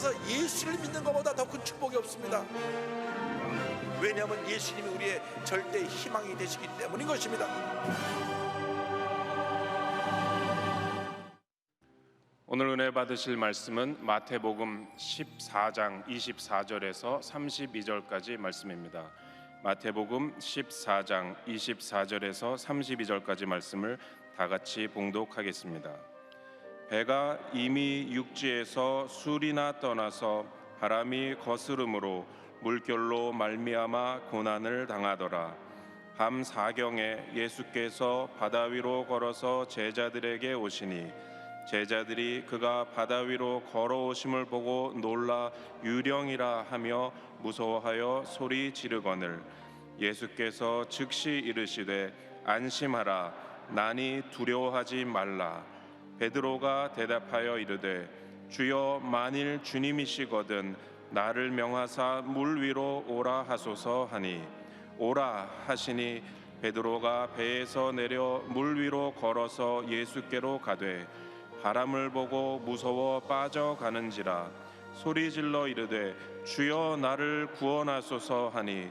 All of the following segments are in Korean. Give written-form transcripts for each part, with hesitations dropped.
세상에서 예수를 믿는 것보다 더 큰 축복이 없습니다. 왜냐하면 예수님이 우리의 절대 희망이 되시기 때문인 것입니다. 오늘 은혜 받으실 말씀은 마태복음 14장 24절에서 32절까지 말씀입니다. 마태복음 14장 24절에서 32절까지 말씀을 다 같이 봉독하겠습니다. 배가 이미 육지에서 술이나 떠나서 바람이 거스름으로 물결로 말미암아 고난을 당하더라. 밤 사경에 예수께서 바다 위로 걸어서 제자들에게 오시니 제자들이 그가 바다 위로 걸어오심을 보고 놀라 유령이라 하며 무서워하여 소리 지르거늘 예수께서 즉시 이르시되 안심하라 나니 두려워하지 말라. 베드로가 대답하여 이르되 주여 만일 주님이시거든 나를 명하사 물 위로 오라 하소서 하니 오라 하시니 베드로가 배에서 내려 물 위로 걸어서 예수께로 가되 바람을 보고 무서워 빠져가는지라 소리질러 이르되 주여 나를 구원하소서 하니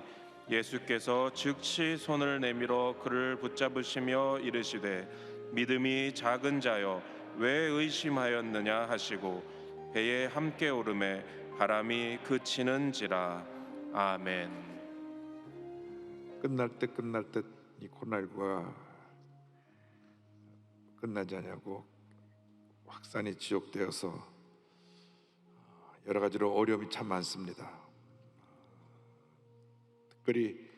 예수께서 즉시 손을 내밀어 그를 붙잡으시며 이르시되 믿음이 작은 자여 왜 의심하였느냐 하시고 배에 함께 오르매 바람이 그치는지라. 아멘. 끝날 듯 이 코로나19가 끝나지 않냐고 확산이 지속되어서 여러 가지로 어려움이 참 많습니다. 특별히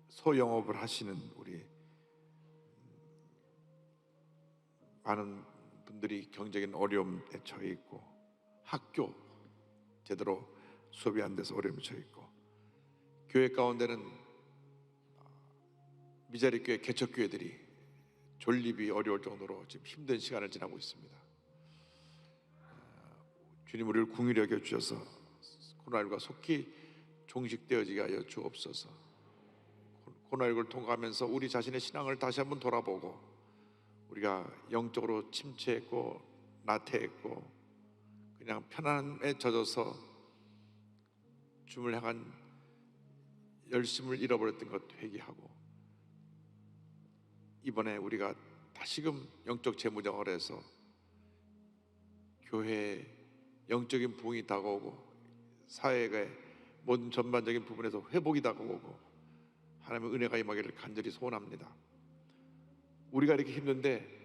소영업을 하시는 우리 많은 분들이 경제적인 어려움에 처해 있고 학교 제대로 수업이 안 돼서 어려움에 처해 있고 교회 가운데는 미자리 교회 개척교회들이 존립이 어려울 정도로 지금 힘든 시간을 지나고 있습니다. 주님 우리를 긍휼히 여겨 주셔서 코로나19가 속히 종식되어지게 하여 주옵소서. 코로나19를 통과하면서 우리 자신의 신앙을 다시 한번 돌아보고 우리가 영적으로 침체했고 나태했고 그냥 편안함에 젖어서 주님을 향한 열심을 잃어버렸던 것 회개하고 이번에 우리가 다시금 영적 재무장을 해서 교회의 영적인 부흥이 다가오고 사회의 모든 전반적인 부분에서 회복이 다가오고 하나님의 은혜가 임하기를 간절히 소원합니다. 우리가 이렇게 힘든데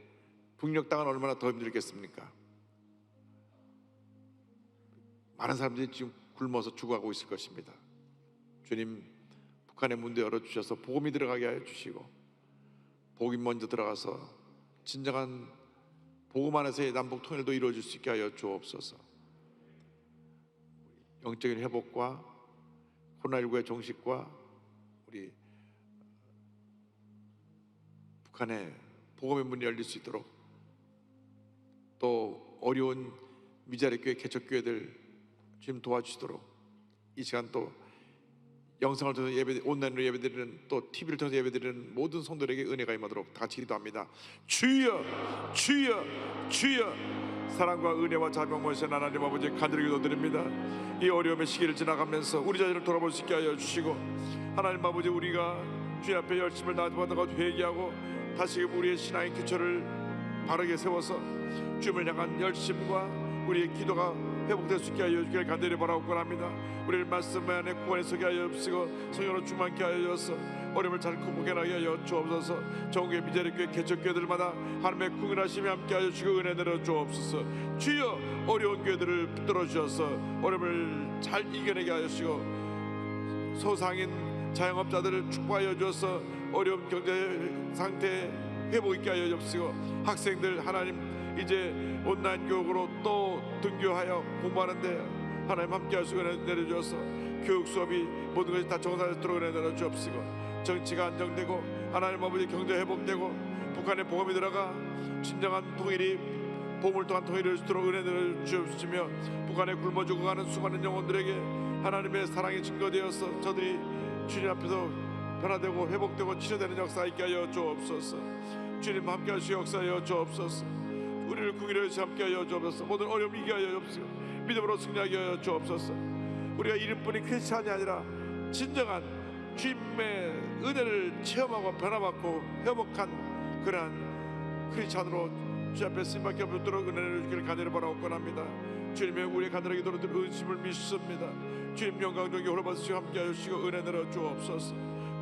북녘 땅은 얼마나 더 힘들겠습니까? 많은 사람들이 지금 굶어서 죽어가고 있을 것입니다. 주님 북한의 문도 열어주셔서 복음이 들어가게 하여 주시고 복음이 먼저 들어가서 진정한 복음 안에서의 남북 통일도 이루어질 수 있게 하여 주옵소서. 영적인 회복과 코로나19의 종식과 우리 북한의 복음의 문이 열릴 수 있도록 또 어려운 미자리 교회 개척교회들 주님 도와주시도록 이 시간 또 영상을 통해서 예배, 온라인으로 예배드리는 또 TV를 통해서 예배드리는 모든 성도들에게 은혜가 임하도록 다 같이 기도합니다. 주여 주여 주여 사랑과 은혜와 자비하신 하나님 아버지 간절히 기도드립니다. 이 어려움의 시기를 지나가면서 우리 자신을 돌아볼 수 있게 하여 주시고 하나님 아버지 우리가 주님 앞에 열심을 다하다가 회개하고 다시금 우리의 신앙의 기초를 바르게 세워서 주님을 향한 열심과 우리의 기도가 회복될 수 있게 하여 주기를 간절히 바라옵고 합니다. 우리를 말씀 안에 구원에 서게 하여 주시고 성령으로 충만케 하여 주셔서 어려움을 잘 극복하게 하여 주옵소서. 전국의 미자리 교회 개척교회들마다 하나님의 긍휼하심이 함께 하여 주시고 은혜 내려 주옵소서. 주여 어려운 교회들을 붙들어 주셔서 어려움을 잘 이겨내게 하여 주시고 소상인 자영업자들을 축복하여 주셔서 어려운 경제 상태에 회복 있게 하여 주시고 학생들 하나님 이제 온라인 교육으로 또 등교하여 공부하는데 하나님 함께 하시고 은혜 내려주셔서 교육 수업이 모든 것이 다 정상화되도록 은혜 내려주옵시고 정치가 안정되고 하나님 아버지 경제 회복되고 북한의 복음이 들어가 진정한 통일이 보물 동안 통일을 주도록 은혜 내려주시며 북한에 굶어 죽어가는 수많은 영혼들에게 하나님의 사랑이 증거되어서 저들이 주님 앞에서 변화되고 회복되고 치료되는 역사 있게 하여 주옵소서. 주님 함께 하시고 역사하여 주옵소서. 우리를 궁일에서 함께하여 주옵소서. 모든 어려움 이겨하여 주옵소서. 믿음으로 승리하게 하여 주옵소서. 우리가 이름뿐이 크리스찬이 아니라 진정한 주님의 은혜를 체험하고 변화받고 회복한 그러한 크리스찬으로 주 앞에 쓰임받게 없도록 은혜를 주기를 간절히 바라고 권합니다. 주님의 우리의 간절하게 들어들 은심을 믿습니다. 주님 영광적인 홀받으시고 함께하여 주시고 은혜 내려 주옵소서.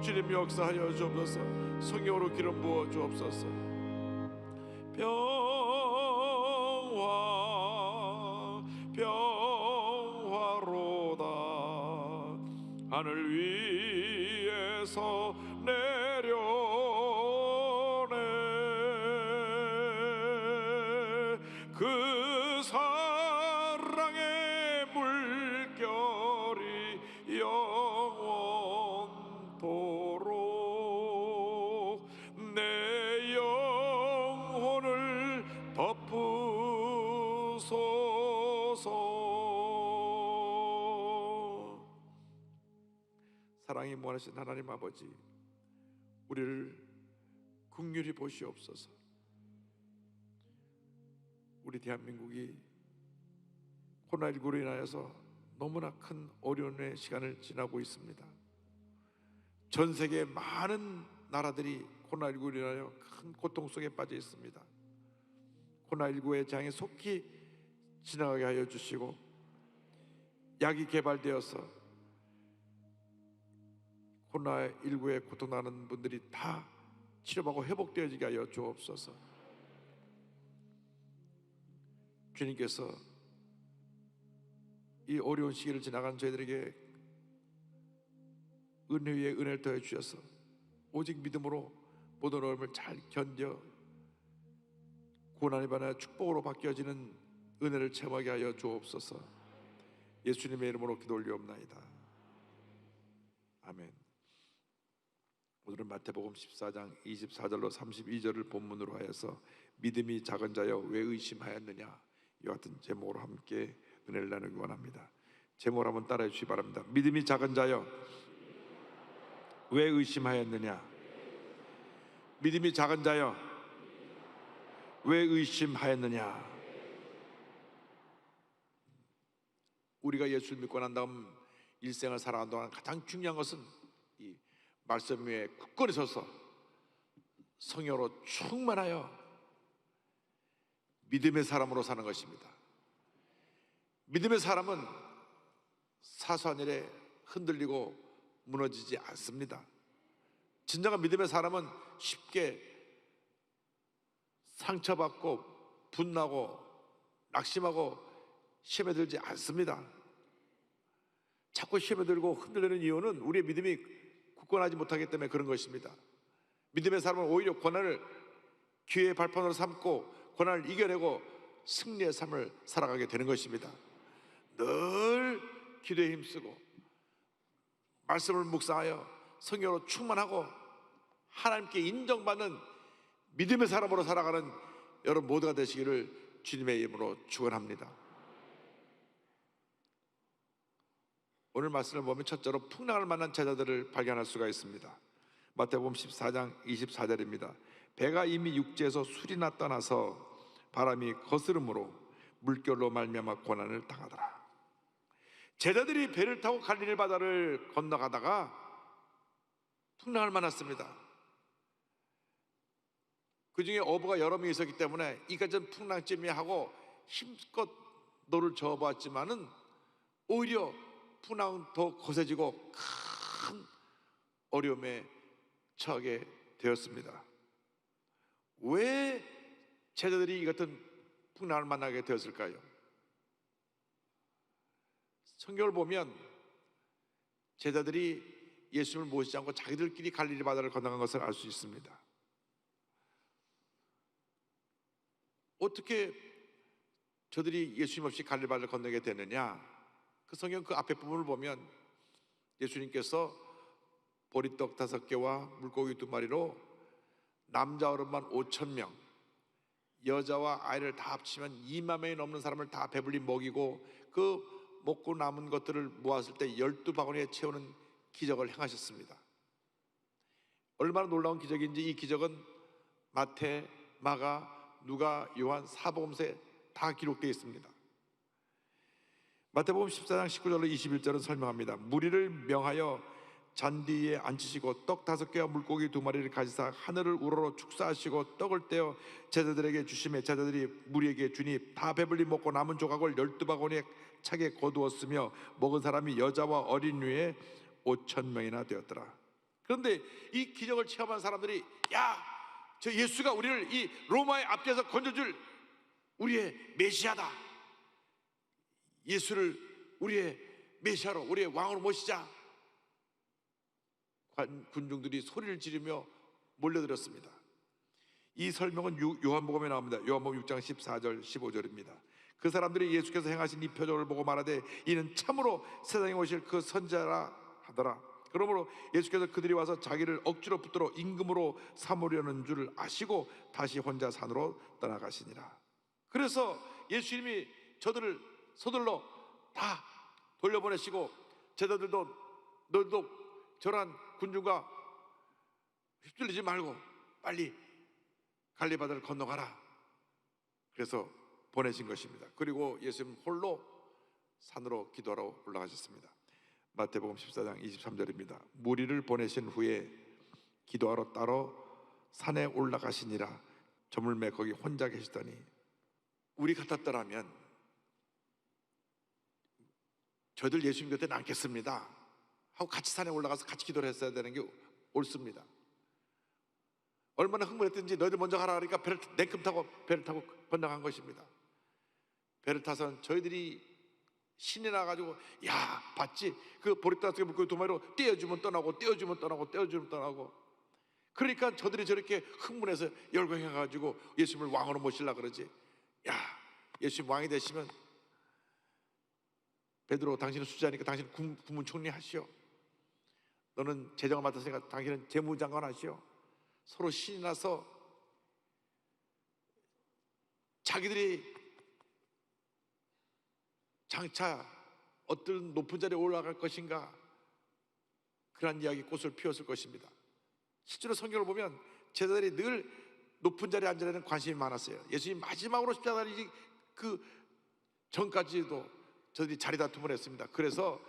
주님 역사하여 주옵소서. 성령으로 기름 부어 주옵소서. 평화로다 하늘 위에서 내려오네. 그 사랑의 물결이 영원토록 내 영혼을 덮으소서. 사랑이 무한하신 하나님 아버지, 우리를 긍휼히 보시옵소서. 우리 대한민국이 코로나19로 인하여서 너무나 큰 어려움의 시간을 지나고 있습니다. 전 세계 많은 나라들이 코로나19로 인하여 큰 고통 속에 빠져 있습니다. 코로나19의 장에 속히 지나가게 하여 주시고 약이 개발되어서 코로나19에 고통나는 분들이 다 치료받고 회복되어지게 하여 주옵소서. 주님께서 이 어려운 시기를 지나간 저희들에게 은혜 위에 은혜를 더해 주셔서 오직 믿음으로 모든 어려움을 잘 견뎌 고난이 반하여 축복으로 바뀌어지는 은혜를 체험하게 하여 주옵소서. 예수님의 이름으로 기도 올리옵나이다. 아멘. 오늘은 마태복음 14장 24절로 32절을 본문으로 하여서 믿음이 작은 자여 왜 의심하였느냐, 이와 같은 제목으로 함께 은혜를 나누기 원합니다. 제목을 한번 따라해 주시기 바랍니다. 믿음이 작은 자여 왜 의심하였느냐. 믿음이 작은 자여 왜 의심하였느냐. 우리가 예수를 믿고 난 다음 일생을 살아가는 동안 가장 중요한 것은 이 말씀 위에 굳건히 서서 성령으로 충만하여 믿음의 사람으로 사는 것입니다. 믿음의 사람은 사소한 일에 흔들리고 무너지지 않습니다. 진정한 믿음의 사람은 쉽게 상처받고 분나고 낙심하고 시험에 들지 않습니다. 자꾸 시험에 들고 흔들리는 이유는 우리의 믿음이 굳건하지 못하기 때문에 그런 것입니다. 믿음의 사람은 오히려 고난을 기회의 발판으로 삼고 고난을 이겨내고 승리의 삶을 살아가게 되는 것입니다. 늘 기도에 힘쓰고 말씀을 묵상하여 성령으로 충만하고 하나님께 인정받는 믿음의 사람으로 살아가는 여러분 모두가 되시기를 주님의 이름으로 축원합니다. 오늘 말씀을 보면 첫째로 풍랑을 만난 제자들을 발견할 수가 있습니다. 마태복음 14장 24절입니다. 배가 이미 육지에서 술이나 떠나서 바람이 거스름으로 물결로 말미암아 고난을 당하더라. 제자들이 배를 타고 갈릴리 바다를 건너가다가 풍랑을 만났습니다. 그 중에 어부가 여러 명 있었기 때문에 이까지는 풍랑쯤이 하고 힘껏 노를 저어봤지만은 오히려 풍랑은 더 거세지고 큰 어려움에 처하게 되었습니다. 왜 제자들이 이 같은 풍랑을 만나게 되었을까요? 성경을 보면 제자들이 예수님을 모시지 않고 자기들끼리 갈릴리 바다를 건너간 것을 알 수 있습니다. 어떻게 저들이 예수님 없이 갈릴리 바다를 건너게 되느냐? 그 성경 그 앞에 부분을 보면 예수님께서 보리떡 5개와 물고기 2마리로 남자 어른만 5,000명, 여자와 아이를 다 합치면 2만 명이 넘는 사람을 다 배불리 먹이고 그 먹고 남은 것들을 모았을 때 12바구니에 채우는 기적을 행하셨습니다. 얼마나 놀라운 기적인지 이 기적은 마태, 마가, 누가, 요한, 사복음서에 다 기록되어 있습니다. 마태복음 14장 19절로 21절은 설명합니다. 무리를 명하여 잔디 위에 앉히시고 떡 5개와 물고기 2마리를 가지사 하늘을 우러러 축사하시고 떡을 떼어 제자들에게 주시매 제자들이 무리에게 주니 다 배불리 먹고 남은 조각을 12바구니에 차게 거두었으며 먹은 사람이 여자와 어린 이에 5,000명이나 되었더라. 그런데 이 기적을 체험한 사람들이 야, 저 예수가 우리를 이 로마의 앞에서 건져줄 우리의 메시아다. 예수를 우리의 메시아로, 우리의 왕으로 모시자. 군중들이 소리를 지르며 몰려들었습니다. 이 설명은 요한복음에 나옵니다. 요한복음 6장 14절 15절입니다. 그 사람들이 예수께서 행하신 이 표적을 보고 말하되 이는 참으로 세상에 오실 그 선지자라 하더라. 그러므로 예수께서 그들이 와서 자기를 억지로 붙들어 임금으로 삼으려는 줄 아시고 다시 혼자 산으로 떠나가시니라. 그래서 예수님이 저들을 서둘러 다 돌려보내시고 제자들도 너희도 저러한 군중과 휩쓸리지 말고 빨리 갈릴바다를 건너가라. 그래서 보내신 것입니다. 그리고 예수님 홀로 산으로 기도하러 올라가셨습니다. 마태복음 14장 23절입니다. 무리를 보내신 후에 기도하러 따로 산에 올라가시니라. 저물매 거기 혼자 계시더니 우리 같았더라면 저희들 예수님 곁에 남겠습니다 하고 같이 산에 올라가서 같이 기도를 했어야 되는 게 옳습니다. 얼마나 흥분했든지 너희들 먼저 가라 그러니까 배를 냉큼 타고 배를 타고 건너간 것입니다. 배를 타서는 저희들이 신이 나가지고 야 봤지? 그 보리따스에 물고기 2마리로 떼어주면 떠나고 떼어주면 떠나고 떼어주면 떠나고. 그러니까 저들이 저렇게 흥분해서 열광해가지고 예수님을 왕으로 모시려고 그러지. 야 예수님 왕이 되시면 베드로 당신은 수자니까 당신은 국무총리 하시오. 너는 재정을 맡았으니까 당신은 재무장관 하시오. 서로 신이 나서 자기들이 장차 어떤 높은 자리에 올라갈 것인가 그런 이야기 꽃을 피웠을 것입니다. 실제로 성경을 보면 제자들이 늘 높은 자리에 앉으려 는 관심이 많았어요. 예수님 마지막으로 십자가를 그 전까지도 저들이 자리 다툼을 했습니다. 그래서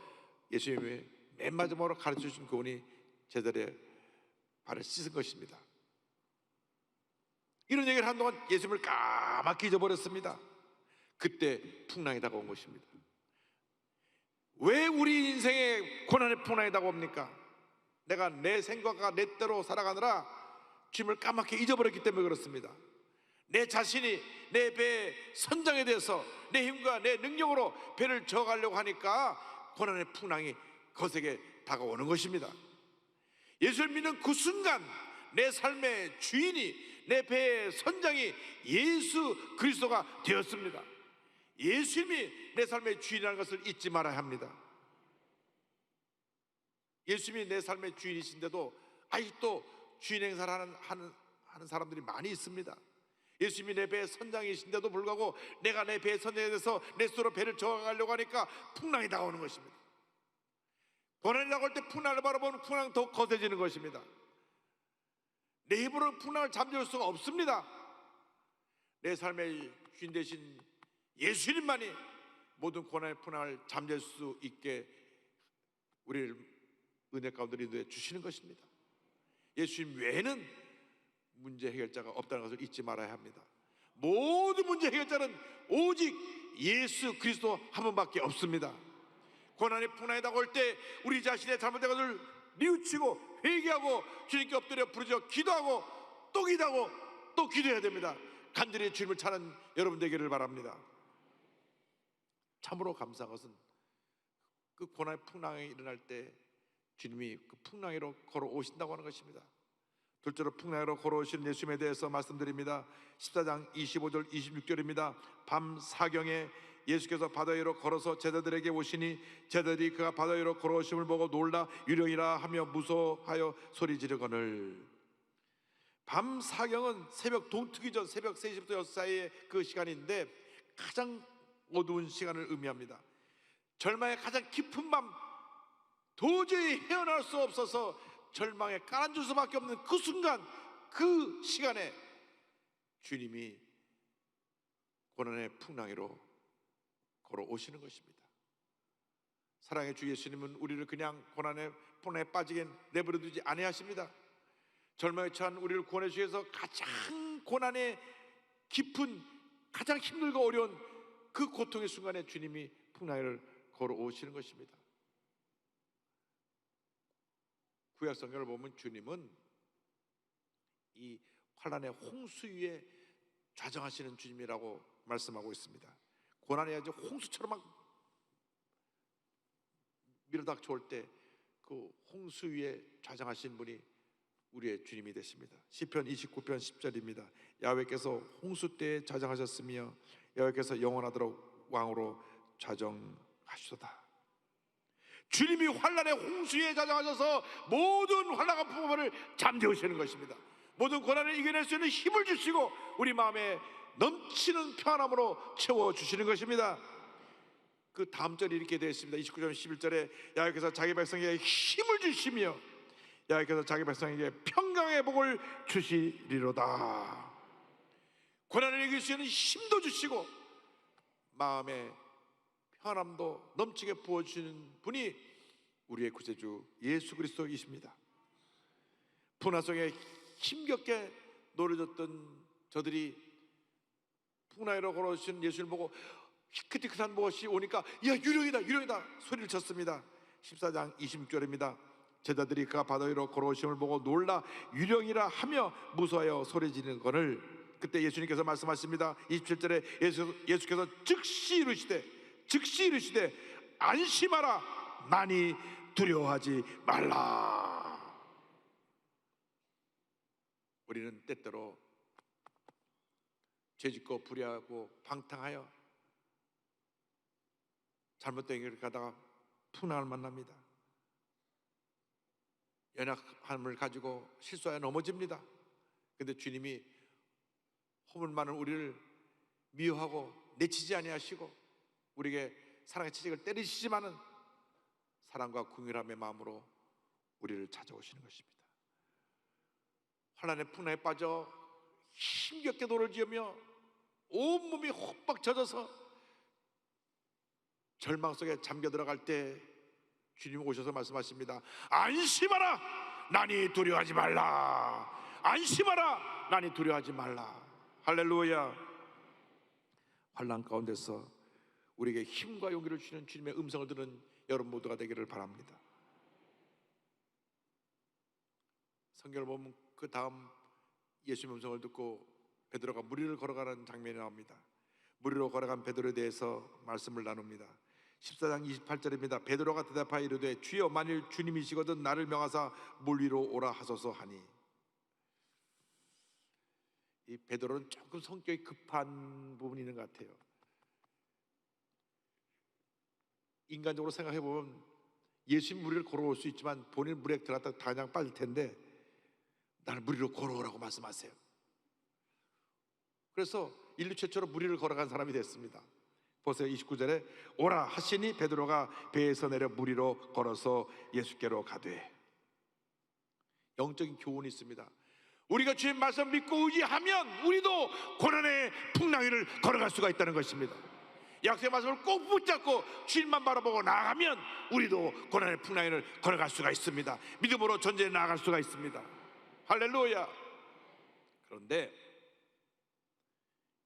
예수님이 맨 마지막으로 가르쳐 주신 교훈이 제자들의 발을 씻은 것입니다. 이런 얘기를 한동안 예수님을 까맣게 잊어버렸습니다. 그때 풍랑이 다가온 것입니다. 왜 우리 인생에 고난의 풍랑이 다가옵니까? 내가 내 생각과 내 대로 살아가느라 주님을 까맣게 잊어버렸기 때문에 그렇습니다. 내 자신이 내 배의 선장에 대해서 내 힘과 내 능력으로 배를 저어가려고 하니까 고난의 풍랑이 거세게 다가오는 것입니다. 예수를 믿는 그 순간 내 삶의 주인이 내 배의 선장이 예수 그리스도가 되었습니다. 예수님이 내 삶의 주인이라는 것을 잊지 말아야 합니다. 예수님이 내 삶의 주인이신데도 아직도 주인 행사를 하는 사람들이 많이 있습니다. 예수님이 내 배의 선장이신데도 불구하고 내가 내 배의 선장에 대해서 내 스스로 배를 저어가려고 하니까 풍랑이 다가오는 것입니다. 고난이 다가올 때 풍랑을 바라보면 풍랑은 더 거세지는 것입니다. 내 힘으로 풍랑을 잠재울 수가 없습니다. 내 삶의 주인 되신 예수님만이 모든 고난의 풍랑을 잠재울 수 있게 우리를 은혜 가운데 인도해 주시는 것입니다. 예수님 외에는 문제 해결자가 없다는 것을 잊지 말아야 합니다. 모든 문제 해결자는 오직 예수 그리스도 한 분밖에 없습니다. 고난의 풍랑이 다가올 때 우리 자신의 잘못된 것을 뉘우치고 회개하고 주님께 엎드려 부르짖어 기도하고 또 기도하고 또 기도해야 됩니다. 간절히 주님을 찾는 여러분 되기를 바랍니다. 참으로 감사한 것은 그 고난의 풍랑이 일어날 때 주님이 그 풍랑 위로 걸어오신다고 하는 것입니다. 둘째로 풍랑 위로 걸어오시는 예수님에 대해서 말씀드립니다. 14장 25절 26절입니다. 밤 사경에 예수께서 바다 위로 걸어서 제자들에게 오시니 제자들이 그가 바다 위로 걸어오심을 보고 놀라 유령이라 하며 무서워하여 소리 지르거늘. 밤 사경은 새벽 동트기 전 새벽 3시부터 6시 사이의 그 시간인데 가장 어두운 시간을 의미합니다. 절망의 가장 깊은 밤, 도저히 헤어날 수 없어서 절망에 깔아줄 수밖에 없는 그 순간, 그 시간에 주님이 고난의 풍랑이로 걸어오시는 것입니다. 사랑의 주 예수님은 우리를 그냥 고난의 풍랑에 빠지게 내버려 두지 아니하십니다. 절망에 처한 우리를 구원해 주기 위해서 가장 고난의 깊은, 가장 힘들고 어려운 그 고통의 순간에 주님이 풍랑을 걸어오시는 것입니다. 구약 성경을 보면 주님은 이 환난의 홍수 위에 좌정하시는 주님이라고 말씀하고 있습니다. 고난이 아주 홍수처럼 막 밀어닥쳐올 때 그 홍수 위에 좌정하신 분이 우리의 주님이 되십니다. 시편 29편 10절입니다. 야훼께서 홍수 때에 좌정하셨으며 여호와께서 영원하도록 왕으로 좌정하시도다. 주님이 환난의 홍수 위에 좌정하셔서 모든 환난과 풍파를 잠재우시는 것입니다. 모든 고난을 이겨낼 수 있는 힘을 주시고 우리 마음에 넘치는 평안함으로 채워주시는 것입니다. 그 다음 절이 이렇게 되어 있습니다. 29절 11절에 여호와께서 자기 백성에게 힘을 주시며 여호와께서 자기 백성에게 평강의 복을 주시리로다. 고난을 이길 수 있는 힘도 주시고 마음의 평안함도 넘치게 부어주시는 분이 우리의 구세주 예수 그리스도이십니다. 풍랑 속에 힘겹게 노려졌던 저들이 풍랑으로 걸어오신 예수를 보고 희끗희끗한 무엇이 오니까 야 유령이다 유령이다 소리를 쳤습니다. 14장 26절입니다. 제자들이 그가 바다 위로 걸어오심을 보고 놀라 유령이라 하며 무서워하여 소리 지르는 것을 그때 예수님께서 말씀하십니다. 27절에 예수께서 즉시 이르시되 안심하라 나니 두려워하지 말라. 우리는 때때로 죄짓고 불의하고 방탕하여 잘못된 길을 가다가 풍랑을 만납니다. 연약함을 가지고 실수하여 넘어집니다. 그런데 주님이 허물 많은 우리를 미워하고 내치지 아니하시고 우리에게 사랑의 채찍을 때리시지만은 사랑과 긍휼함의 마음으로 우리를 찾아오시는 것입니다. 환난의 풍랑에 빠져 힘겹게 돌을 지으며 온몸이 혹박 젖어서 절망 속에 잠겨 들어갈 때 주님 오셔서 말씀하십니다. 안심하라 나니 두려워하지 말라. 안심하라 나니 두려워하지 말라. 할렐루야. 환난 가운데서 우리에게 힘과 용기를 주시는 주님의 음성을 들은 여러분 모두가 되기를 바랍니다. 성경을 보면 그 다음 예수님의 음성을 듣고 베드로가 물 위를 걸어가는 장면이 나옵니다. 물 위로 걸어간 베드로에 대해서 말씀을 나눕니다. 14장 28절입니다. 베드로가 대답하여 이르되 주여 만일 주님이시거든 나를 명하사 물 위로 오라 하소서 하니. 이 베드로는 조금 성격이 급한 부분이 있는 것 같아요. 인간적으로 생각해 보면 예수님 물 위를 걸어올 수 있지만 본인 물에 들어갔다 그냥 빠질 텐데 나는 물 위로 걸어오라고 말씀하세요. 그래서 인류 최초로 물 위를 걸어간 사람이 됐습니다. 보세요. 29절에 오라 하시니 베드로가 배에서 내려 물 위로 걸어서 예수께로 가되. 영적인 교훈이 있습니다. 우리가 주님 말씀 믿고 의지하면 우리도 고난의 풍랑 위를 걸어갈 수가 있다는 것입니다. 약속의 말씀을 꼭 붙잡고 주님만 바라보고 나아가면 우리도 고난의 풍랑 위를 걸어갈 수가 있습니다. 믿음으로 전쟁에 나아갈 수가 있습니다. 할렐루야. 그런데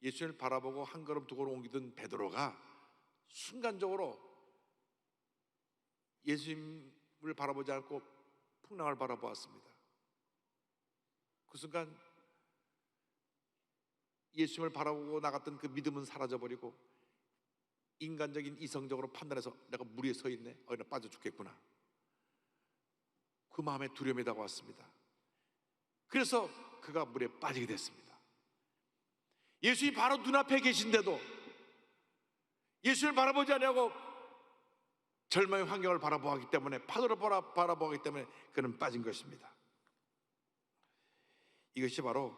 예수님을 바라보고 한 걸음 두 걸음 옮기던 베드로가 순간적으로 예수님을 바라보지 않고 풍랑을 바라보았습니다. 그 순간 예수님을 바라보고 나갔던 그 믿음은 사라져버리고 인간적인 이성적으로 판단해서 내가 물 위에 서 있네, 나 빠져 죽겠구나, 그 마음에 두려움이 다가왔습니다. 그래서 그가 물에 빠지게 됐습니다. 예수님이 바로 눈앞에 계신데도 예수를 바라보지 않냐고 절망의 환경을 바라보았기 때문에, 파도를 바라보았기 때문에 그는 빠진 것입니다. 이것이 바로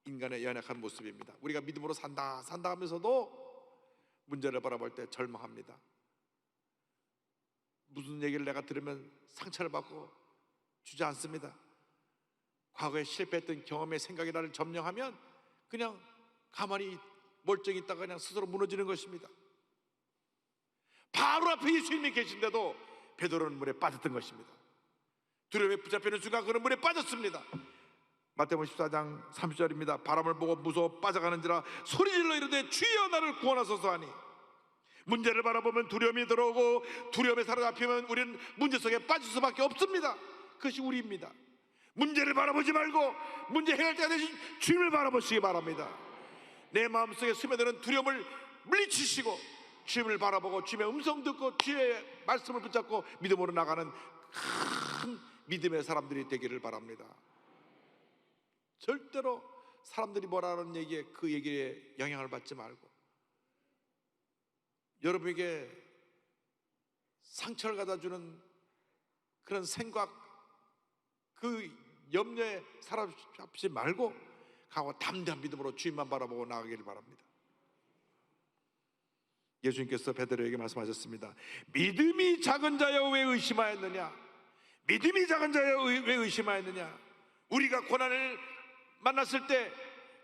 인간의 연약한 모습입니다. 우리가 믿음으로 산다 하면서도 문제를 바라볼 때 절망합니다. 무슨 얘기를 내가 들으면 상처를 받고 주저앉습니다. 과거에 실패했던 경험의 생각이 나를 점령하면 그냥 가만히 멀쩡히 있다가 그냥 스스로 무너지는 것입니다. 바로 앞에 예수님이 계신데도 베드로는 물에 빠졌던 것입니다. 두려움에 붙잡히는 순간 그는 물에 빠졌습니다. 마태복음 14장 30절입니다. 바람을 보고 무서워 빠져가는지라 소리질러 이르되 주여 나를 구원하소서 하니, 문제를 바라보면 두려움이 들어오고 두려움에 사로잡히면 우리는 문제 속에 빠질 수밖에 없습니다. 그것이 우리입니다. 문제를 바라보지 말고 문제 해결자가 되신 주님을 바라보시기 바랍니다. 내 마음속에 스며드는 두려움을 물리치시고 주님을 바라보고 주님의 음성 듣고 주의 말씀을 붙잡고 믿음으로 나가는 큰 믿음의 사람들이 되기를 바랍니다. 절대로 사람들이 뭐라 하는 얘기에 그 얘기에 영향을 받지 말고, 여러분에게 상처를 갖다주는 그런 생각, 그 염려에 사로잡지 말고 가고 담대한 믿음으로 주님만 바라보고 나가기를 바랍니다. 예수님께서 베드로에게 말씀하셨습니다. 믿음이 작은 자여 왜 의심하였느냐? 믿음이 작은 자여 왜 의심하였느냐? 우리가 고난을 만났을 때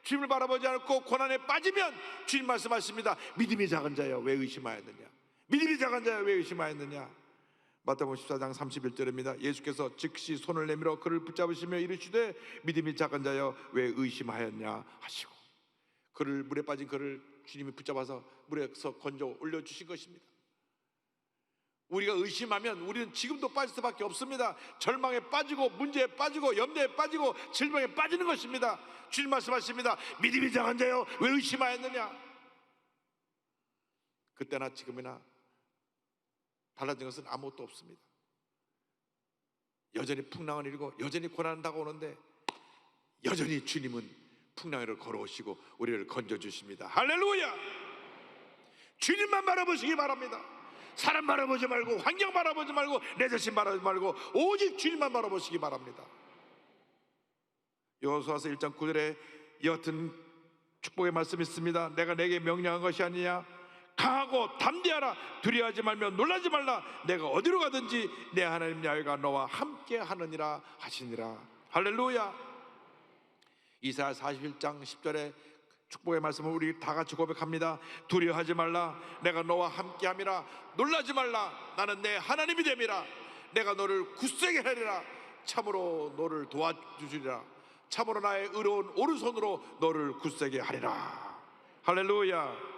주님을 바라보지 않고 고난에 빠지면 주님 말씀하십니다. 믿음이 작은 자여 왜 의심하였느냐? 믿음이 작은 자여 왜 의심하였느냐? 마태복음 14장 31절입니다. 예수께서 즉시 손을 내밀어 그를 붙잡으시며 이르시되 믿음이 작은 자여 왜 의심하였냐 하시고, 그를 물에 빠진 그를 주님이 붙잡아서 물에서 건져 올려주신 것입니다. 우리가 의심하면 우리는 지금도 빠질 수밖에 없습니다. 절망에 빠지고 문제에 빠지고 염려에 빠지고 질병에 빠지는 것입니다. 주님 말씀하십니다. 믿음이 작은 자여 왜 의심하였느냐? 그때나 지금이나 달라진 것은 아무것도 없습니다. 여전히 풍랑을 일고 여전히 고난은 다가오는데 여전히 주님은 풍랑 위를 걸어오시고 우리를 건져주십니다. 할렐루야! 주님만 바라보시기 바랍니다. 사람 바라보지 말고 환경 바라보지 말고 내 자신 바라보지 말고 오직 주님만 바라보시기 바랍니다. 여호수아서 1장 9절에 이 같은 축복의 말씀이 있습니다. 내가 내게 명령한 것이 아니냐? 강하고 담대하라. 두려워하지 말며 놀라지 말라. 내가 어디로 가든지 내 하나님 야훼가 너와 함께 하느니라 하시니라. 할렐루야. 이사야 41장 10절에 축복의 말씀을 우리 다 같이 고백합니다. 두려워하지 말라. 내가 너와 함께함이라. 놀라지 말라. 나는 내 하나님이 됨이라. 내가 너를 굳세게 하리라. 참으로 너를 도와주리라. 참으로 나의 의로운 오른손으로 너를 굳세게 하리라. 할렐루야.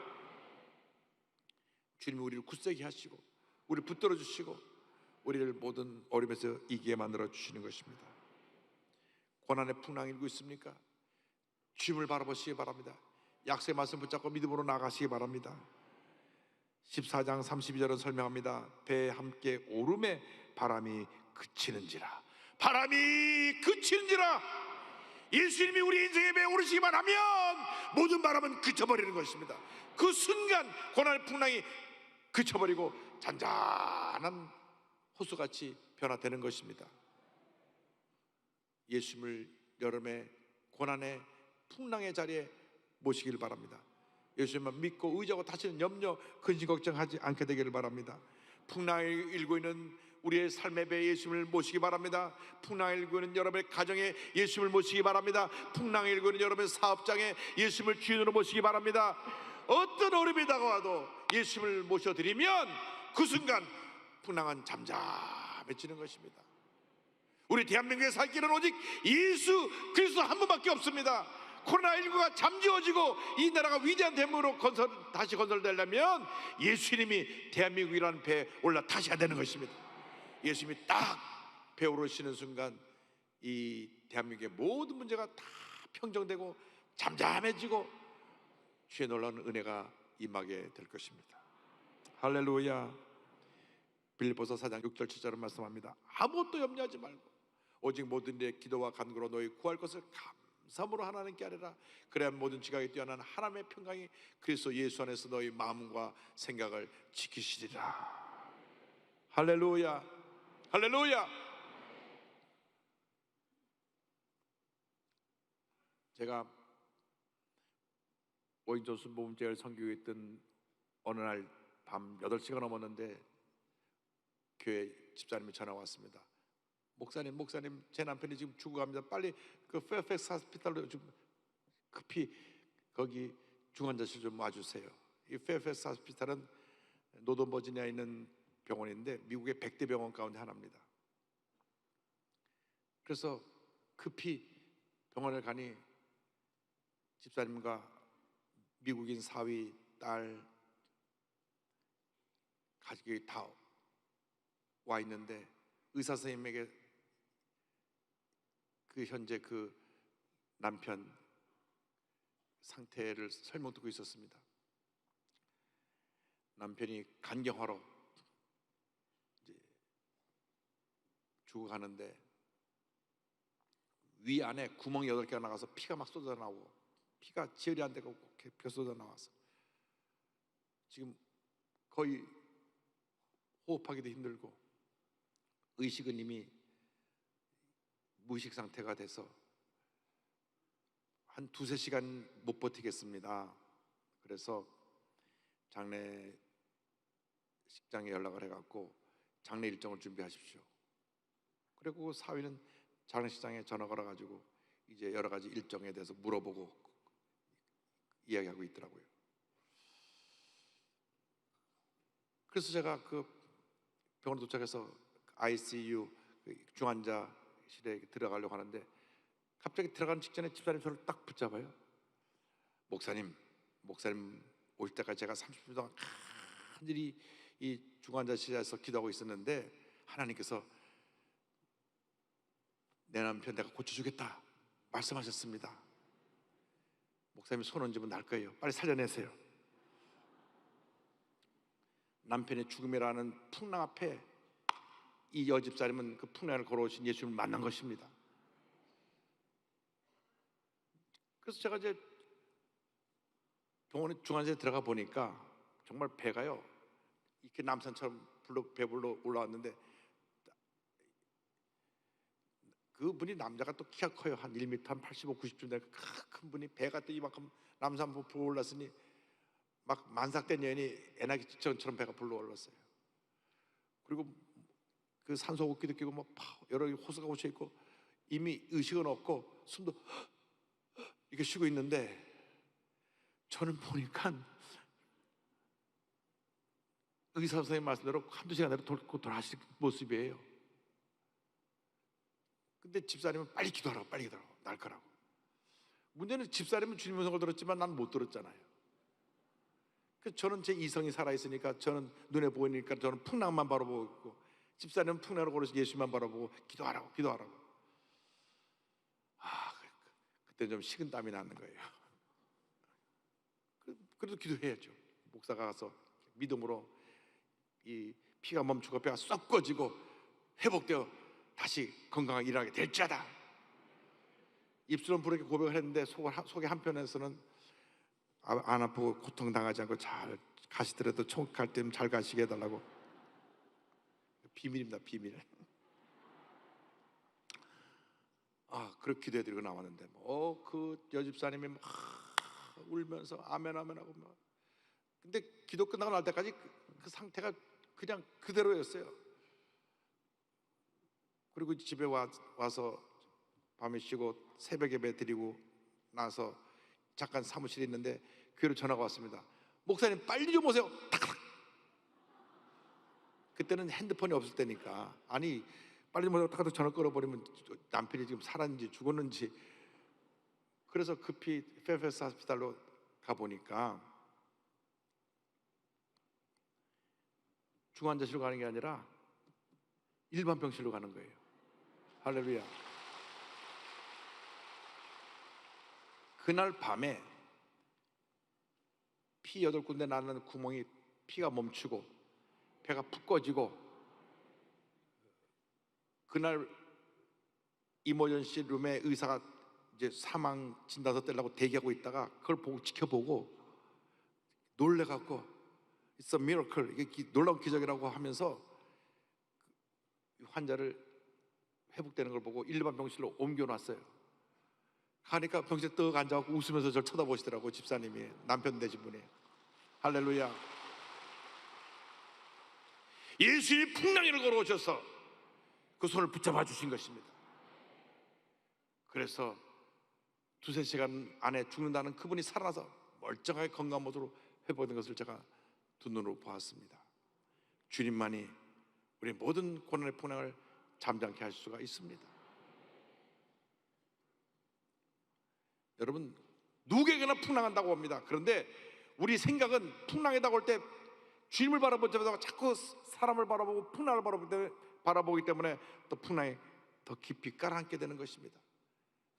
주님이 우리를 굳세게 하시고 우리를 붙들어 주시고 우리를 모든 어려움에서 이기게 만들어 주시는 것입니다. 고난의 풍랑이 일고 있습니까? 주님을 바라보시기 바랍니다. 약속의 말씀 붙잡고 믿음으로 나가시기 바랍니다. 14장 32절은 설명합니다. 배에 함께 오름에 바람이 그치는지라. 바람이 그치는지라. 예수님이 우리 인생의 배에 오르시기만 하면 모든 바람은 그쳐버리는 것입니다. 그 순간 고난의 풍랑이 그쳐버리고 잔잔한 호수같이 변화되는 것입니다. 예수님을 여름에 고난의 풍랑의 자리에 모시길 바랍니다. 예수님만 믿고 의지하고 다시는 염려, 근심, 걱정하지 않게 되기를 바랍니다. 풍랑을 일고 있는 우리의 삶의 배에 예수님을 모시기 바랍니다. 풍랑을 일고 있는 여러분의 가정에 예수님을 모시기 바랍니다. 풍랑을 일고 있는 여러분의 사업장에 예수님을 주인으로 모시기 바랍니다. 어떤 어려움이 다가와도 예수님을 모셔드리면 그 순간 풍랑은 잠잠해지는 것입니다. 우리 대한민국의 살 길은 오직 예수 그리스도 한 분밖에 없습니다. 코로나19가 잠재워지고 이 나라가 위대한 대목으로 다시 건설되려면 예수님이 대한민국이라는 배에 올라타셔야 되는 것입니다. 예수님이 딱 배에 오르시는 순간 이 대한민국의 모든 문제가 다 평정되고 잠잠해지고 주의 놀라운 은혜가 임하게 될 것입니다. 할렐루야. 빌립보서 4장 6절 7절은 말씀합니다. 아무것도 염려하지 말고 오직 모든 일에 기도와 간구로 너희 구할 것을 감사함으로 하나님께 아뢰라. 그래야 모든 지각에 뛰어난 하나님의 평강이 그리스도 예수 안에서 너희 마음과 생각을 지키시리라. 할렐루야. 할렐루야. 제가 오인존스 모범제를 섬기고 있던 어느 날 밤 8시가 넘었는데 교회 집사님이 전화 왔습니다. 목사님 제 남편이 지금 죽어갑니다. 빨리 그 페어팩스 하스피탈로 좀 급히 거기 중환자실 좀 와주세요. 이 페어팩스 하스피탈은 노던 버지니아에 있는 병원인데 미국의 100대 병원 가운데 하나입니다. 그래서 급히 병원에 가니 집사님과 미국인 사위, 딸 가족이 다 와 있는데 의사 선생님에게 그 현재 그 남편 상태를 설명 듣고 있었습니다. 남편이 간경화로 이제 죽어가는데 위 안에 구멍이 8개가 나가서 피가 막 쏟아 나오고 피가 지혈이 안 되고 피가 쏟아 나와서 지금 거의 호흡하기도 힘들고 의식은 이미 무의식 상태가 돼서 한 2-3시간 못 버티겠습니다. 그래서 장례식장에 연락을 해갖고 장례 일정을 준비하십시오. 그리고 사위는 장례식장에 전화 걸어가지고 이제 여러 가지 일정에 대해서 물어보고 이야기하고 있더라고요. 그래서 제가 그 병원에 도착해서 ICU 중환자실에 들어가려고 하는데 갑자기 들어가는 직전에 집사님 저를 딱 붙잡아요. 목사님 오실 때까지 제가 30분 동안 간절히 이 중환자실에서 기도하고 있었는데 하나님께서 내 남편 내가 고쳐주겠다 말씀하셨습니다. 목사님이 손 얹으면 날 거예요. 빨리 살려내세요. 남편의 죽음이라는 풍랑 앞에 이 여집사님은 그 풍랑을 걸어오신 예수님을 만난 것입니다. 그래서 제가 이제 병원에 중환자실에 들어가 보니까 정말 배가요 이렇게 남산처럼 배불러 올라왔는데 그분이 남자가 또 키가 커요. 한 1m 한 85, 90쯤 되는 큰 분이 배가 또 이만큼 남산 부풀어 올랐으니 막 만삭된 여인이 애나기처럼 배가 불러 올랐어요. 그리고 그 산소 호흡기도 끼고 뭐 여러 호수가 꽂혀 있고 이미 의식은 없고 숨도 이렇게 쉬고 있는데 저는 보니까 의사 선생님 말씀대로 한두 시간 내로 돌아가실 모습이에요. 근데 집사님은 빨리 기도하라고 날 거라고. 문제는 집사님은 주님 음성을 들었지만 난 못 들었잖아요. 그래서 저는 제 이성이 살아있으니까 저는 눈에 보이니까 저는 풍랑만 바라보고 있고 집사님은 풍랑으로 걸어서 예수만 바라보고 기도하라고 그때 좀 식은땀이 나는 거예요. 그래도 기도해야죠. 목사가 가서 믿음으로 이 피가 멈추고 배가 쏙 꺼지고 회복되어 다시 건강하게 일하게 될지어다. 입술은 부르게 고백을 했는데 속의 한편에서는 안 아프고 고통당하지 않고 잘 가시더라도 총갈 때는 잘 가시게 해달라고. 비밀입니다, 비밀. 그렇게 기도해드리고 나왔는데 그 여집사님이 막 울면서 아멘 하고 막. 근데 기도 끝나고 날 때까지 그 상태가 그냥 그대로였어요. 그리고 집에 와서 밤에 쉬고 새벽 예배 드리고 나서 잠깐 사무실에 있는데 교회로 전화가 왔습니다. 목사님 빨리 좀 오세요. 탁탁. 그때는 핸드폰이 없을 때니까 아니 빨리 좀 오세요. 탁탁 전화 끊어버리면 남편이 지금 살았는지 죽었는지. 그래서 급히 페어팩스 하스피탈로 가보니까 중환자실로 가는 게 아니라 일반 병실로 가는 거예요. 할렐루야. 그날 밤에 피 8군데 나는 구멍이 피가 멈추고 배가 푹 꺼지고 그날 이머전시 룸에 의사가 이제 사망 진단서 떼려고 대기하고 있다가 그걸 보고 지켜보고 놀래갖고 It's a miracle, 이게 놀라운 기적이라고 하면서 환자를 회복되는 걸 보고 일반 병실로 옮겨놨어요. 가니까 병실에 떡 앉아갖고 웃으면서 저를 쳐다보시더라고. 집사님이, 남편 되신 분이. 할렐루야. 예수님이 풍랑이를 걸어오셔서 그 손을 붙잡아 주신 것입니다. 그래서 2-3시간 안에 죽는다는 그분이 살아나서 멀쩡하게 건강한 모습으로 회복된 것을 제가 두 눈으로 보았습니다. 주님만이 우리 모든 고난의 풍랑을 잠잠케 할 수가 있습니다. 여러분, 누구에게나 풍랑한다고 합니다. 그런데 우리 생각은 풍랑에다가 올 때 주님을 바라보자마자 자꾸 사람을 바라보고 풍랑을 바라보기 때문에 또 풍랑에 더 깊이 깔아앉게 되는 것입니다.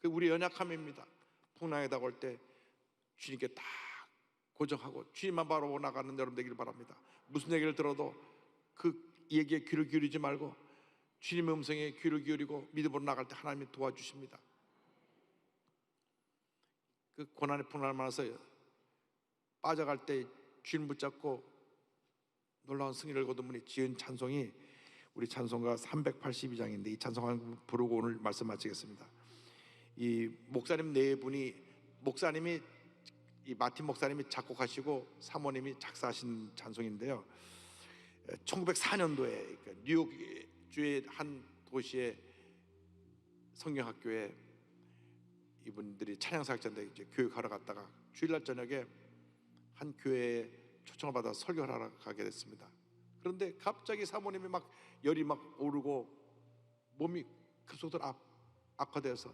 그 우리 연약함입니다. 풍랑에다가 올 때 주님께 딱 고정하고 주님만 바라보고 나가는 여러분 되기를 바랍니다. 무슨 얘기를 들어도 그 얘기에 귀를 기울이지 말고 주님의 음성에 귀를 기울이고 믿음으로 나갈 때 하나님이 도와주십니다. 그 고난의 풍랑을 만나서 빠져갈 때 주님 붙잡고 놀라운 승리를 거둔 분이 지은 찬송이 우리 찬송가 382장인데 이 찬송 한 부르고 오늘 말씀 마치겠습니다. 이 목사님 네 분이, 목사님이 이 마틴 목사님이 작곡하시고 사모님이 작사하신 찬송인데요, 1904년도에 뉴욕주의 한 도시의 성경학교에 이분들이 찬양사역자인데 이제 교육하러 갔다가 주일날 저녁에 한 교회에 초청을 받아 설교를 하러 가게 됐습니다. 그런데 갑자기 사모님이 막 열이 막 오르고 몸이 급속도로 악화돼서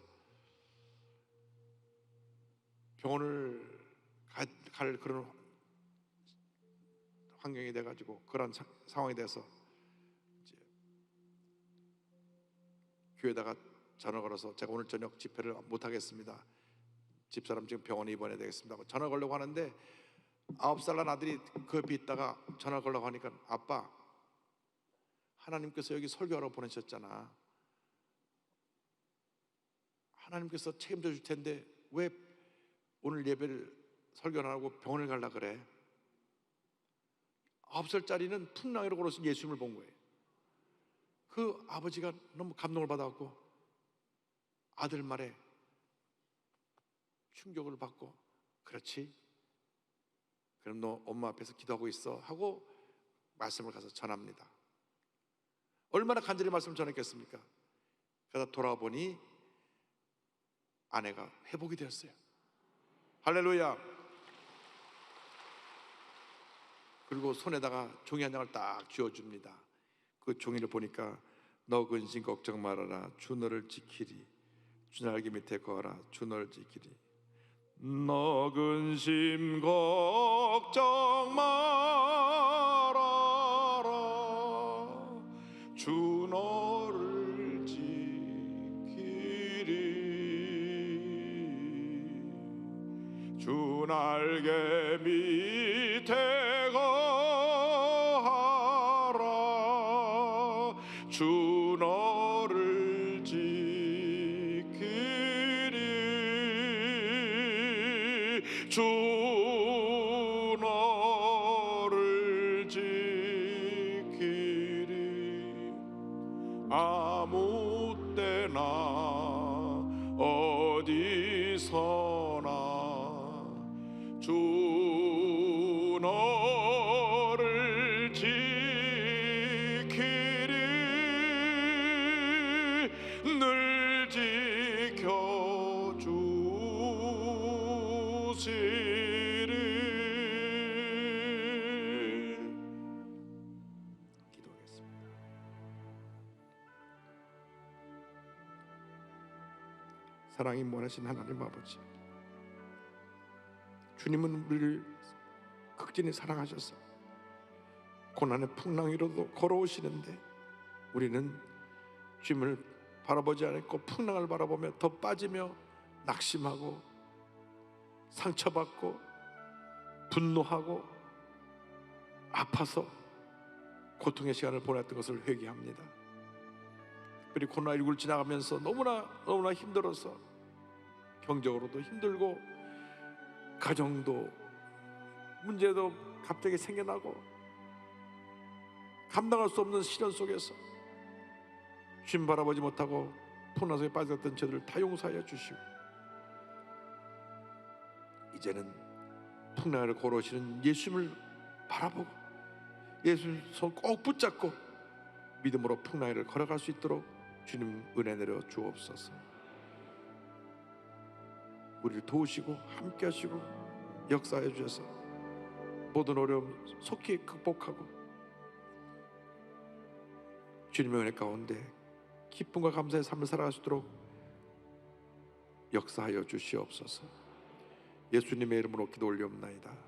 병원을 갈 그런 환경이 돼가지고 그런 상황이 돼서 이제 교회에다가 전화 걸어서 제가 오늘 저녁 집회를 못 하겠습니다. 집사람 지금 병원에 입원해야 되겠습니다 하고 전화 걸려고 하는데 9살 난 아들이 그 옆에 있다가 전화 걸려고 하니까 아빠, 하나님께서 여기 설교하러 보내셨잖아. 하나님께서 책임져 줄 텐데 왜 오늘 예배를 설교 안 하고 병원을 가려 그래? 9살짜리는 풍랑으로 걸어서 예수님을 본 거예요. 그 아버지가 너무 감동을 받아갖고 아들 말에 충격을 받고 그렇지? 그럼 너 엄마 앞에서 기도하고 있어 하고 말씀을 가서 전합니다. 얼마나 간절히 말씀을 전했겠습니까? 그러다 돌아와 보니 아내가 회복이 되었어요. 할렐루야. 그리고 손에다가 종이 한 장을 딱 쥐어줍니다. 그 종이를 보니까 너 근심 걱정 말아라 주 너를 지키리, 주 날개 밑에 거하라 주 너를 지키리. 너 근심 걱정 말아라 주 너를 지키리, 주 날개 밑에 거하라 주 너를 지키리, 주 너를 지키리. 아무 때나 어디서나 주 너를 지키리, 늘 지켜주시리. 기도하겠습니다. 사랑이 원하신 하나님 아버지, 주님은 우리를 극진히 사랑하셔서 고난의 풍랑 위로도 걸어오시는데 우리는 주님을 바라보지 않고 풍랑을 바라보며 더 빠지며 낙심하고 상처받고 분노하고 아파서 고통의 시간을 보냈던 것을 회개합니다. 특별히 코로나19를 지나가면서 너무나 힘들어서 경제적으로도 힘들고 가정도 문제도 갑자기 생겨나고 감당할 수 없는 시련 속에서 주님 바라보지 못하고 풍랑 속에 빠졌던 저들을 다 용서하여 주시고 이제는 풍랑을 걸어오시는 예수님을 바라보고 예수님 손 꼭 붙잡고 믿음으로 풍랑을 걸어갈 수 있도록 주님 은혜 내려 주옵소서. 우리를 도우시고 함께 하시고 역사해 주셔서 모든 어려움 속히 극복하고 주님의 은혜 가운데 기쁨과 감사의 삶을 살아갈 수 있도록 역사하여 주시옵소서. 예수님의 이름으로 기도 올리옵나이다.